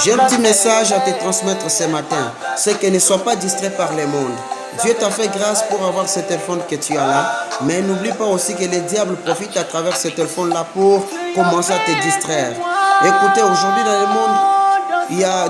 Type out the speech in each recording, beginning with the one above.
J'ai un petit message à te transmettre ce matin. C'est que ne sois pas distrait par le monde. Dieu t'a fait grâce pour avoir ce téléphone que tu as là. Mais n'oublie pas aussi que le diable profite à travers ce téléphone-là pour commencer à te distraire. Écoutez, aujourd'hui dans le monde, il y a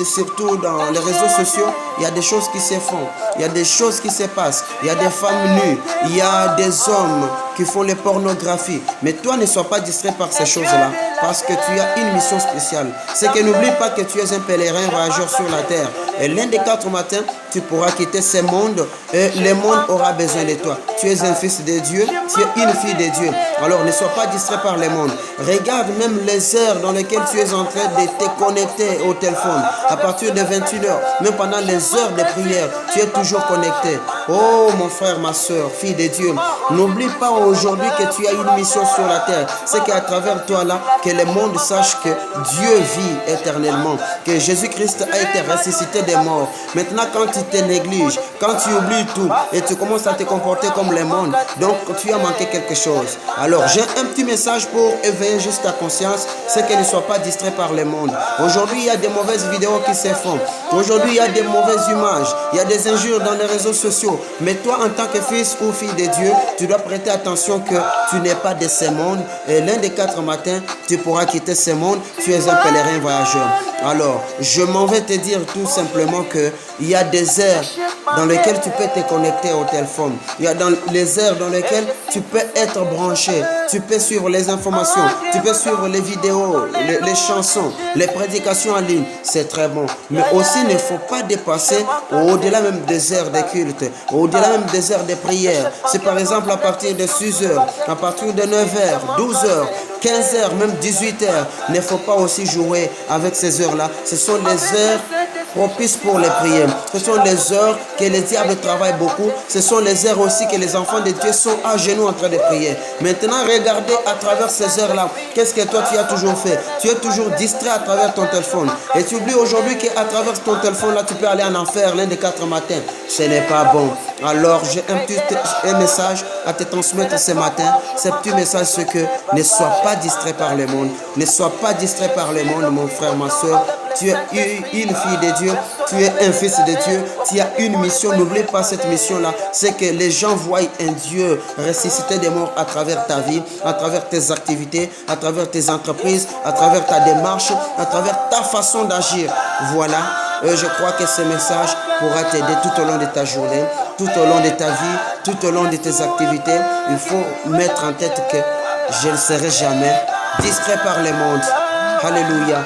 surtout dans les réseaux sociaux, il y a des choses qui se font, il y a des choses qui se passent, il y a des femmes nues, il y a des hommes qui font les pornographies. Mais toi, ne sois pas distrait par ces choses-là, parce que tu as une mission spéciale. C'est que n'oublie pas que tu es un pèlerin voyageur sur la terre. Et l'un des 4 matins, tu pourras quitter ce monde et le monde aura besoin de toi. Tu es un fils de Dieu, tu es une fille de Dieu. Alors ne sois pas distrait par le monde. Regarde même les heures dans lesquelles tu es en train de te connecter au téléphone. À partir de 21h, même pendant les heures de prière, tu es toujours connecté. Oh mon frère, ma soeur, fille de Dieu, n'oublie pas aujourd'hui que tu as une mission sur la terre. C'est qu'à travers toi là, que le monde sache que Dieu vit éternellement, que Jésus-Christ a été ressuscité des morts. Maintenant, quand tu te négliges, quand tu oublies tout et tu commences à te comporter comme le monde, donc tu as manqué quelque chose. Alors, j'ai un petit message pour éveiller juste ta conscience, c'est que ne sois pas distrait par le monde. Aujourd'hui, il y a des mauvaises vidéos qui se font. Aujourd'hui, il y a des mauvaises images. Il y a des injures dans les réseaux sociaux. Mais toi, en tant que fils ou fille de Dieu, tu dois prêter attention que tu n'es pas de ce monde. Et l'un des 4 matins, tu pourras quitter ce monde. Tu es un pèlerin voyageur. Alors, je m'en vais te dire tout simplement que il y a des heures dans lesquelles tu peux te connecter au téléphone. Il y a les heures dans lesquelles tu peux être branché. Tu peux suivre les informations. Tu peux suivre les vidéos, les chansons, les prédications en ligne. C'est très bon. Mais aussi, il ne faut pas dépasser au-delà même des heures de culte, au-delà même des heures de prière. C'est par exemple à partir de 6 heures, à partir de 9 h, 12 h, 15 h, même 18 h. Il ne faut pas aussi jouer avec ces heures-là. Ce sont les heures propices pour les prières. Ce sont les heures que le diable travaille beaucoup. Ce sont les heures aussi que les enfants de Dieu sont à genoux en train de prier. Maintenant, regardez à travers ces heures-là. Qu'est-ce que toi tu as toujours fait? Tu es toujours distrait à travers ton téléphone. Et tu oublies aujourd'hui qu'à travers ton téléphone-là, tu peux aller en enfer l'un des 4 matins. Ce n'est pas bon. Alors, j'ai un message à te transmettre ce matin. Ce petit message, c'est que ne sois pas distrait par le monde. Ne sois pas distrait par le monde, mon frère, ma soeur. Tu es une fille de Dieu, tu es un fils de Dieu, tu as une mission. N'oublie pas cette mission-là, c'est que les gens voient un Dieu ressuscité des morts à travers ta vie, à travers tes activités, à travers tes entreprises, à travers ta démarche, à travers ta façon d'agir. Voilà, je crois que ce message pourra t'aider tout au long de ta journée, tout au long de ta vie, tout au long de tes activités. Il faut mettre en tête que je ne serai jamais distrait par le monde. Alléluia.